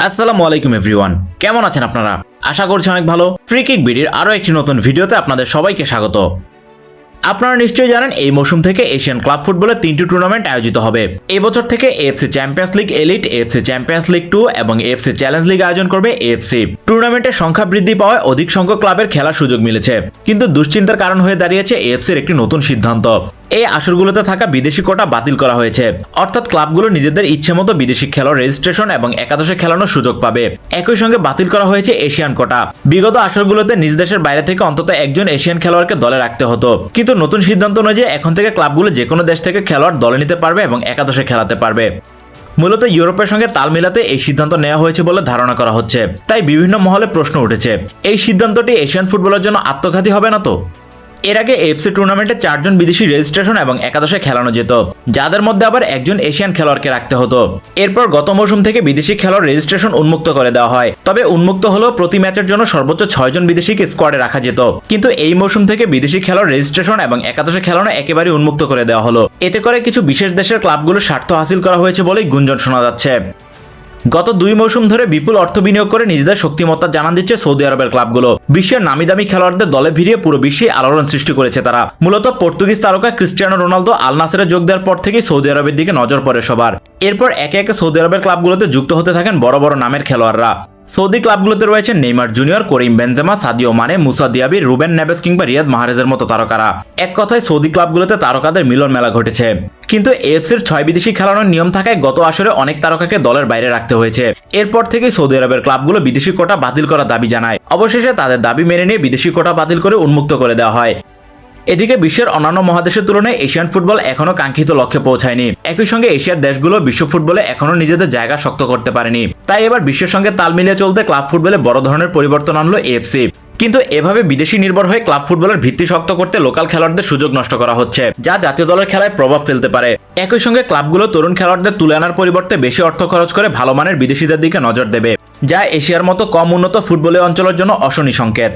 আসসালামু আলাইকুম এভরিওয়ান, কেমন আছেন আপনারা? আশা করছি অনেক ভালো। ফ্রি কিক বিডির আরও একটি নতুন ভিডিওতে আপনাদের সবাইকে স্বাগত। আপনারা নিশ্চয়ই জানেন এই মৌসুম থেকে এশিয়ান ক্লাব ফুটবলের 3টি টুর্নামেন্ট আয়োজিত হবে। এই বছর থেকে AFC champions league elite, AFC champions league 2 এবং এএফসি চ্যালেঞ্জ লিগ আয়োজন করবে এএফসি। টুর্নামেন্টের সংখ্যা বৃদ্ধি পাওয়ায় অধিক সংখ্যক ক্লাবের খেলার সুযোগ মিলেছে, কিন্তু দুশ্চিন্তার কারণ হয়ে দাঁড়িয়েছে এএফসির একটি নতুন সিদ্ধান্ত। এই আসরগুলোতে থাকা বিদেশি কোটা বাতিল করা হয়েছে, অর্থাৎ ক্লাবগুলো নিজেদের ইচ্ছে মতো বিদেশি খেলোয়াড় রেজিস্ট্রেশন এবং একাদশে খেলানোর সুযোগ পাবে। একই সঙ্গে বাতিল করা হয়েছে এশিয়ান কোটা। বিগত আসরগুলোতে নিজ দেশের বাইরে থেকে অন্তত একজন এশিয়ান খেলোয়াড়কে দলে রাখতে হতো, কিন্তু নতুন সিদ্ধান্ত অনুযায়ী এখন থেকে ক্লাবগুলো যে কোনো দেশ থেকে খেলোয়াড় দলে নিতে পারবে এবং একাদশে খেলাতে পারবে। মূলত ইউরোপের সঙ্গে তাল মিলাতে এই সিদ্ধান্ত নেওয়া হয়েছে বলে ধারণা করা হচ্ছে। তাই বিভিন্ন মহলে প্রশ্ন উঠেছে, এই সিদ্ধান্তটি এশিয়ান ফুটবলের জন্য আত্মঘাতী হবে না তো? এর আগে এএফসি টুর্নামেন্টে 4 জন বিদেশি রেজিস্ট্রেশন এবং একাদশে খেলানো যেত, যাদের মধ্যে আবার একজন এশিয়ান খেলোয়াড়কে রাখতে হতো। এরপর গত মৌসুম থেকে বিদেশি খেলোয়াড় রেজিস্ট্রেশন উন্মুক্ত করে দেওয়া হয়, তবে উন্মুক্ত হলেও প্রতি ম্যাচের জন্য সর্বোচ্চ 6 জন বিদেশিকে স্কোয়াডে রাখা যেত। কিন্তু এই মৌসুম থেকে বিদেশি খেলোয়াড় রেজিস্ট্রেশন এবং একাদশে খেলানো একেবারে উন্মুক্ত করে দেওয়া হলো। এতে করে কিছু বিশেষ দেশের ক্লাবগুলোর স্বার্থ হাসিল করা হয়েছে বলেই গুঞ্জন শোনা যাচ্ছে। গত 2 মৌসুম ধরে বিপুল অর্থ বিনিয়োগ করে নিজেদের শক্তিমত্তা জানান দিচ্ছে সৌদি আরবের ক্লাবগুলো। বিশ্বের নামিদামি খেলোয়াড়দের দলে ভিড়িয়ে পুরো বিশ্বে আলোড়ন সৃষ্টি করেছে তারা। মূলত পর্তুগিজ তারকা ক্রিস্টিয়ানো রোনালদো আল নাসেরে যোগ দেওয়ার পর থেকেই সৌদি আরবের দিকে নজর পড়ে সবার। এরপর একে একে সৌদি আরবের ক্লাবগুলোতে যুক্ত হতে থাকেন বড় বড় নামের খেলোয়াড়রা। সৌদি ক্লাবগুলোতে রয়েছে Neymar junior, Karim Benzema, Sadio Mane, Moussa দিয়াবি, Ruben Neves কিংবা রিয়াদ মাহরেজের মতো তারকারা। এক কথায় সৌদি ক্লাবগুলোতে তারকাদের মিলন মেলা ঘটেছে। কিন্তু এএফসির 6 বিদেশি খেলানোর নিয়ম থাকায় গত আসরে অনেক তারকাকে দলের বাইরে রাখতে হয়েছে। এরপর থেকেই সৌদি আরবের ক্লাবগুলো বিদেশি কোটা বাতিল করার দাবি জানায়। অবশেষে তাদের দাবি মেনে নিয়ে বিদেশি কোটা বাতিল করে উন্মুক্ত করে দেওয়া হয়। এদিকে বিশ্বের অন্যান্য মহাদেশের তুলনায় এশিয়ান ফুটবল এখনো কাঙ্ক্ষিত লক্ষ্যে পৌঁছায়নি। একই সঙ্গে এশিয়ার দেশগুলো বিশ্ব ফুটবলে এখনো নিজেদের জায়গা শক্ত করতে পারেনি। তাই এবার বিশ্বের সঙ্গে তাল মিলিয়ে চলতে ক্লাব ফুটবলে বড় ধরনের পরিবর্তন আনলো এএফসি। কিন্তু এভাবে বিদেশি নির্ভর হয়ে ক্লাব ফুটবলের ভিত্তি শক্ত করতে লোকাল খেলোয়াড়দের সুযোগ নষ্ট করা হচ্ছে, যা জাতীয় দলের খেলায় প্রভাব ফেলতে পারে। একই সঙ্গে ক্লাবগুলো তরুণ খেলোয়াড়দের তুলে আনার পরিবর্তে বেশি অর্থ খরচ করে ভালো মানের বিদেশিদের দিকে নজর দেবে, যা এশিয়ার মতো কম উন্নত ফুটবলীয় অঞ্চলের জন্য অশনি সংকেত।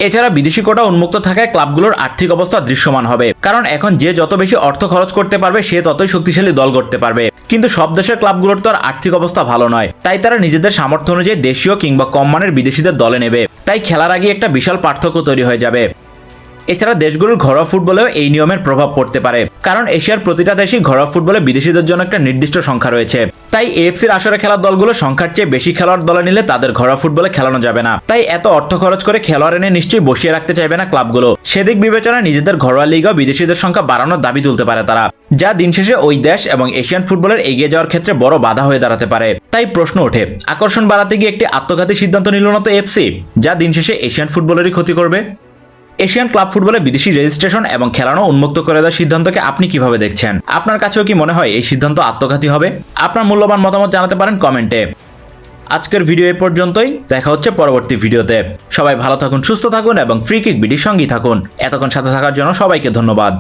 এছাড়া বিদেশি কোটা উন্মুক্ত থাকায় ক্লাবগুলোর আর্থিক অবস্থা দৃশ্যমান হবে, কারণ এখন যে যত বেশি অর্থ খরচ করতে পারবে সে ততই শক্তিশালী দল গড়তে পারবে। কিন্তু সব দেশের ক্লাবগুলোর তো আর আর্থিক অবস্থা ভালো নয়, তাই তারা নিজেদের সামর্থ্য অনুযায়ী দেশীয় কিংবা কম মানের বিদেশিদের দলে নেবে। তাই খেলার আগে একটা বিশাল পার্থক্য তৈরি হয়ে যাবে। এছাড়া দেশগুলোর ঘরোয়া ফুটবলেও এই নিয়মের প্রভাব পড়তে পারে, কারণ এশিয়ার প্রতিটা দেশই ঘরোয়া ফুটবলে বিদেশিদের জন্য একটা নির্দিষ্ট সংখ্যা রয়েছে। তাই এএফসির আসরে খেলা দলগুলো সংখ্যার চেয়ে বেশি খেলোয়াড় দলে নিলে তাদের ঘরোয়া ফুটবলে খেলানো যাবে না। তাই এত অর্থ খরচ করে খেলোয়াড় এনে নিশ্চয়ই বসিয়ে রাখতে চাইবে না ক্লাবগুলো। সেদিক বিবেচনায় নিজেদের ঘরোয়া লিগেও বিদেশিদের সংখ্যা বাড়ানোর দাবি তুলতে পারে তারা, যা দিন শেষে ওই দেশ এবং এশিয়ান ফুটবলের এগিয়ে যাওয়ার ক্ষেত্রে বড় বাধা হয়ে দাঁড়াতে পারে। তাই প্রশ্ন ওঠে, আকর্ষণ বাড়াতে গিয়ে একটি আত্মঘাতী সিদ্ধান্ত নিল না তো এএফসি, যা দিন শেষে এশিয়ান ফুটবলেরই ক্ষতি করবে? এশিয়ান ক্লাব ফুটবলে বিদেশি রেজিস্ট্রেশন এবং খেলানো উন্মুক্ত করে দেওয়ার সিদ্ধান্তকে আপনি কিভাবে দেখছেন? আপনার কাছেও কি মনে হয় এই সিদ্ধান্ত আত্মঘাতী হবে? আপনার মূল্যবান মতামত জানাতে পারেন কমেন্টে। আজকের ভিডিও এ পর্যন্তই, দেখা হচ্ছে পরবর্তী ভিডিওতে। সবাই ভালো থাকুন, সুস্থ থাকুন এবং ফ্রি কিক বিডির সঙ্গেই থাকুন। এতক্ষণ সাথে থাকার জন্য সবাইকে ধন্যবাদ।